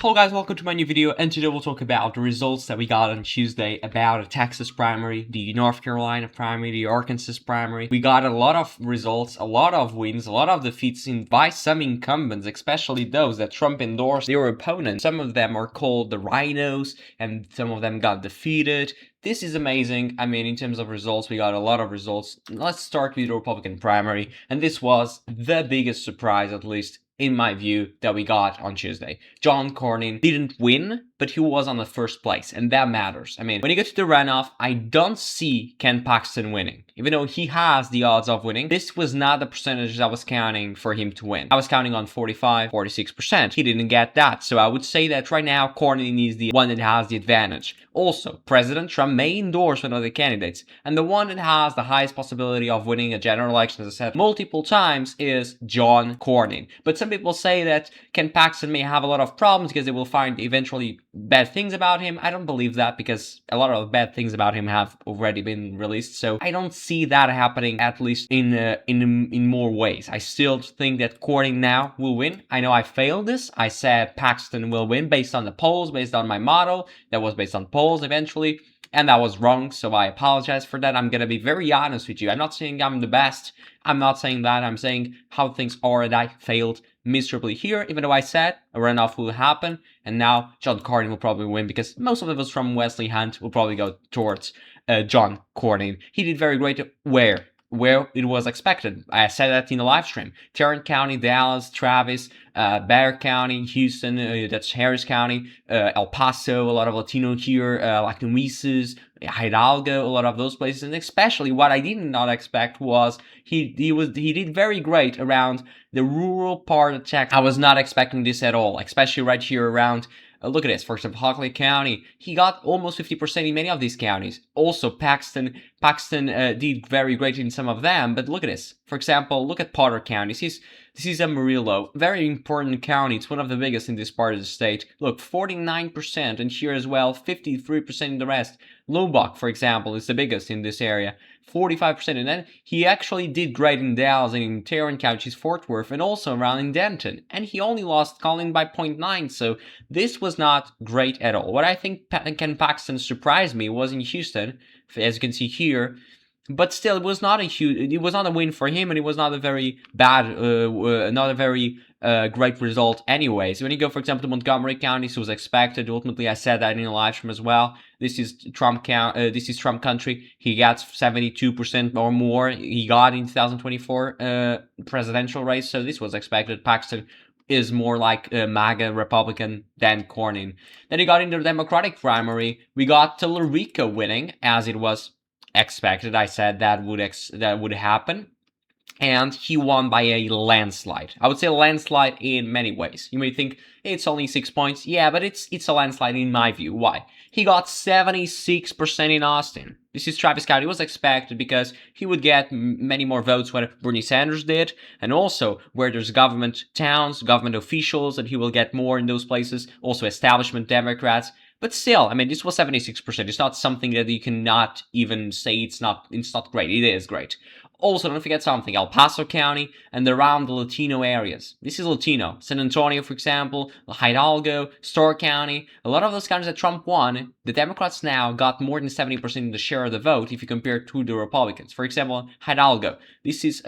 Hello guys, welcome to my new video, and today we'll talk about the results that we got on Tuesday about the Texas primary, the North Carolina primary, the Arkansas primary. We got a lot of results, a lot of wins, a lot of defeats by some incumbents, especially those that Trump endorsed their opponents. Some of them are called the rhinos, and some of them got defeated. This is amazing. I mean, in terms of results, we got a lot of results. Let's start with the Republican primary, and this was the biggest surprise, at least in my view, that we got on Tuesday. John Cornyn didn't win, but he was on the first place, and that matters. I mean, when you get to the runoff, I don't see Ken Paxton winning. Even though he has the odds of winning, this was not the percentage I was counting for him to win. I was counting on 45, 46%. He didn't get that, so I would say that right now, Cornyn is the one that has the advantage. Also, President Trump may endorse one of the candidates, and the one that has the highest possibility of winning a general election, as I said multiple times, is John Cornyn. But some people say that Ken Paxton may have a lot of problems because they will find eventually bad things about him. I don't believe that, because a lot of bad things about him have already been released, so I don't see that happening, at least in more ways. I still think that Cornyn now will win. I know I failed this. I said Paxton will win based on the polls, based on my model that was based on polls eventually, and that was wrong, so I apologize for that. I'm gonna be very honest with you. I'm not saying I'm the best. I'm not saying that. I'm saying how things are, and I failed miserably here, even though I said a runoff will happen, and now John Cornyn will probably win, because most of the votes from Wesley Hunt will probably go towards John Cornyn. He did very great where it was expected. I said that in the live stream. Tarrant County, Dallas, Travis, Bexar County, Houston, that's Harris County, El Paso, a lot of Latino here, like Nueces, Hidalgo, a lot of those places, and especially what I did not expect was he did very great around the rural part of Texas. I was not expecting this at all, especially right here around. Look at this, for example, Huckabee County. He got almost 50% in many of these counties. Also, Paxton did very great in some of them, but look at this. For example, look at Potter County. This is Amarillo, very important county. It's one of the biggest in this part of the state. Look, 49%, and here as well, 53% in the rest. Lubbock, for example, is the biggest in this area, 45%, and then he actually did great in Dallas and in Tarrant County, which is Fort Worth, and also around in Denton, and he only lost Collin by 0.9, so this was not great at all. What I think Ken Paxton surprised me was in Houston, as you can see here, but still, it was not a win for him, and it was not a very bad, not a very great result anyways. When you go, for example, to Montgomery County, this was expected. Ultimately, I said that in a live stream as well. This is Trump country. He got 72% or more. He got in 2024 presidential race, so this was expected. Paxton is more like a MAGA Republican than Cornyn. Then he got into the Democratic primary. We got Talarico winning, as it was expected. I said that would happen, and he won by a landslide. I would say a landslide in many ways. You may think it's only 6 points. Yeah, but it's a landslide in my view. Why? He got 76% in Austin. This is Travis County. It was expected because he would get many more votes when Bernie Sanders did, and also where there's government towns, government officials, and he will get more in those places. Also establishment Democrats. But still, I mean, this was 76%. It's not something that you cannot even say it's not great. It is great. Also, don't forget something, El Paso County and around the Latino areas. This is Latino. San Antonio, for example, Hidalgo, Starr County, a lot of those counties that Trump won, the Democrats now got more than 70% in the share of the vote if you compare to the Republicans. For example, Hidalgo. This is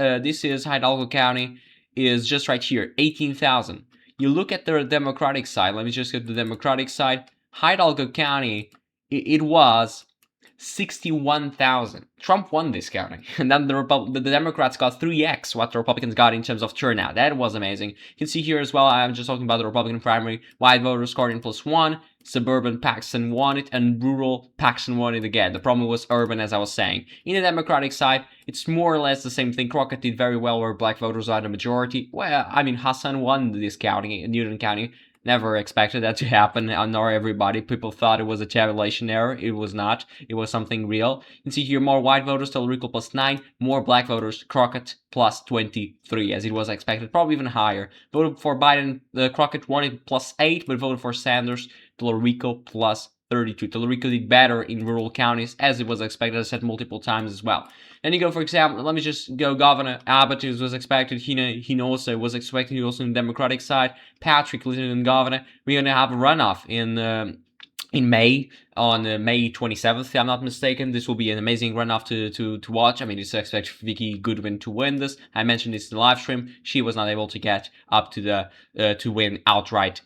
Hidalgo County, is just right here, 18,000. You look at the Democratic side, let me just get the Democratic side. Hidalgo County, it was 61,000. Trump won this county, and then the Democrats got 3x what the Republicans got in terms of turnout. That was amazing. You can see here as well, I'm just talking about the Republican primary. White voters scored in +1, suburban Paxton won it, and rural Paxton won it again. The problem was urban, as I was saying. In the Democratic side, it's more or less the same thing. Crockett did very well where black voters are the majority. Well, I mean, Hassan won this county, Newton County. Never expected that to happen, nor everybody. People thought it was a tabulation error. It was not. It was something real. You can see here more white voters, Talarico +9, more black voters, Crockett +23, as it was expected, probably even higher. Voted for Biden, Crockett won it +8, but voted for Sanders, Talarico 32. Talarico did better in rural counties, as it was expected, as I said multiple times as well. Then you go, for example, let me just go Governor Abbott, was expected. He also was expected. He also on the Democratic side. Patrick, Lieutenant Governor. We're going to have a runoff in May, on May 27th, if I'm not mistaken. This will be an amazing runoff to watch. I mean, it's expected Vicky Goodwin to win this. I mentioned this in the live stream. She was not able to get up to the to win outright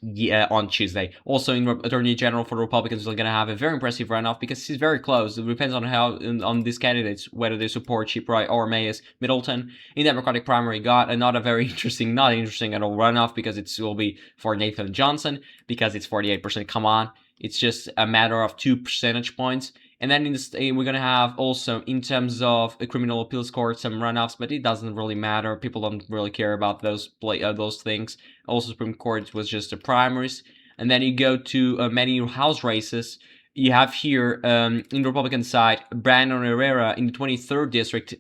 on Tuesday. Also, in Attorney General for the Republicans, we're going to have a very impressive runoff because it's very close. It depends on how on these candidates, whether they support Chip Roy or Mayes Middleton. In Democratic primary, got not interesting at all runoff, because it will be for Nathan Johnson, because it's 48%. Come on. It's just a matter of 2 percentage points. And then in the state, we're going to have also, in terms of a criminal appeals court, some runoffs, but it doesn't really matter. People don't really care about those things. Also, Supreme Court was just the primaries. And then you go to many House races. You have here, in the Republican side, Brandon Herrera in the 23rd district.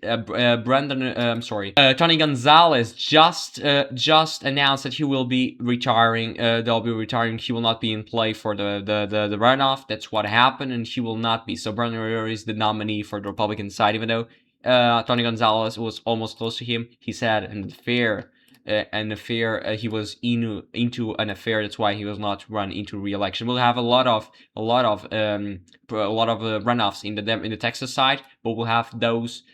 Tony Gonzalez just announced that he will be retiring. They'll be retiring. He will not be in play for the runoff. That's what happened, and he will not be. So Brandon Herrera is the nominee for the Republican side, even though Tony Gonzalez was almost close to him. He's had an affair. He was into an affair. That's why he was not run into re-election. We'll have a lot of runoffs in the Texas side, but we'll have those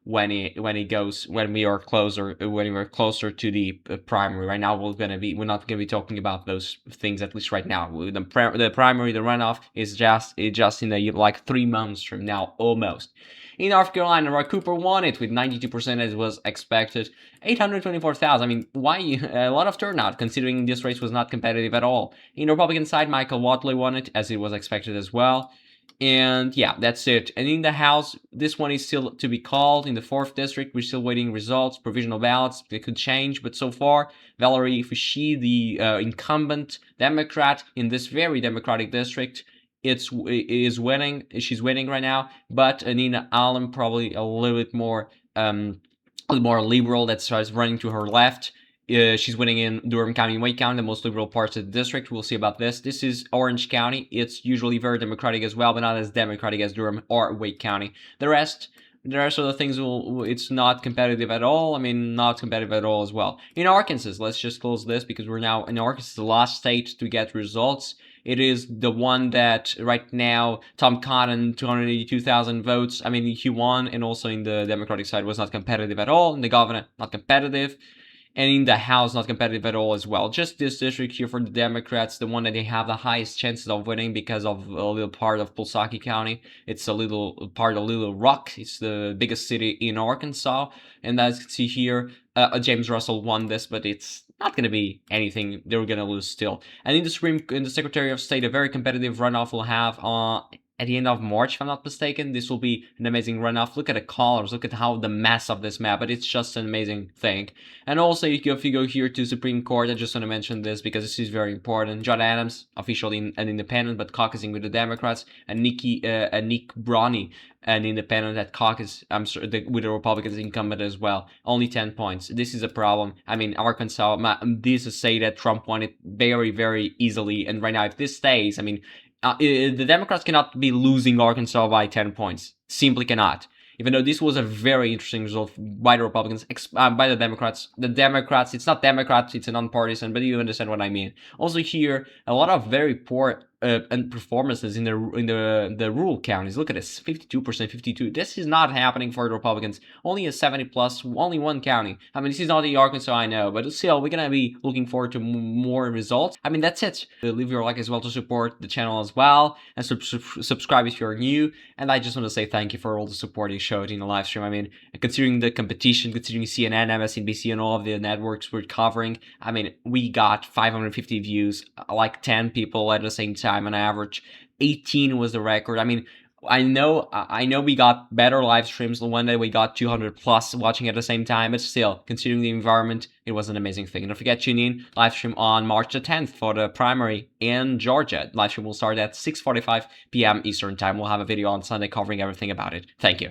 when we are closer to the primary. Right now, we're not gonna be talking about those things, at least right now. The primary, the runoff is just in like 3 months from now, almost. In North Carolina, Roy Cooper won it with 92%, as was expected. 824,000. I mean, why a lot of turnout, considering this race was not competitive at all. In the Republican side, Michael Whatley won it, as it was expected as well. And yeah, that's it. And in the House, this one is still to be called. In the 4th district, we're still waiting results, provisional ballots. They could change, but so far, Valerie Foushee, the incumbent Democrat in this very Democratic district, is winning. She's winning right now, but Nina Allen probably a little bit more liberal. That starts running to her left. She's winning in Durham County and Wake County, the most liberal parts of the district. We'll see about this. This is Orange County. It's usually very Democratic as well, but not as Democratic as Durham or Wake County. The rest of the things it's not competitive at all. I mean, not competitive at all as well. In Arkansas, let's just close this, because we're now in Arkansas, the last state to get results. It is the one that right now, Tom Cotton, 282,000 votes. I mean, he won, and also in the Democratic side was not competitive at all. In the governor, not competitive. And in the House, not competitive at all as well. Just this district here for the Democrats, the one that they have the highest chances of winning, because of a little part of Pulaski County. It's a little part of Little Rock. It's the biggest city in Arkansas. And as you can see here, James Russell won this, but it's not going to be anything. They're going to lose still. And in the Secretary of State, a very competitive runoff will have at the end of March, if I'm not mistaken. This will be an amazing runoff. Look at the colors. Look at how the mess of this map, but it's just an amazing thing. And also, if you go here to Supreme Court, I just want to mention this because this is very important. John Adams, officially an independent, but caucusing with the Democrats, and Nick Brony, an independent that caucus, with the Republicans incumbent as well. Only 10 points. This is a problem. I mean, Arkansas, this is say that Trump won it very, very easily. And right now, if this stays, I mean, the Democrats cannot be losing Arkansas by 10 points. Simply cannot. Even though this was a very interesting result by the Republicans, by the Democrats. The Democrats, it's not Democrats, it's a non-partisan, but you understand what I mean. Also here, a lot of very poor performances in the rural counties. Look at this, 52%, 52%. This is not happening for the Republicans. Only a 70 plus, only one county. I mean, this is not the Arkansas, I know, but still, we're gonna be looking forward to more results. I mean, that's it. Leave your like as well to support the channel as well, and subscribe if you're new. And I just want to say thank you for all the support you showed in the live stream. I mean, considering the competition, considering CNN, MSNBC, and all of the networks we're covering, I mean, we got 550 views, like 10 people at the same time. On average, 18 was the record. I mean, I know we got better live streams. The one day we got 200 plus watching at the same time, but still, considering the environment, it was an amazing thing. And don't forget, tune in, live stream on March the 10th for the primary in Georgia. Live stream will start at 6:45 p.m. Eastern time. We'll have a video on Sunday covering everything about it. Thank you.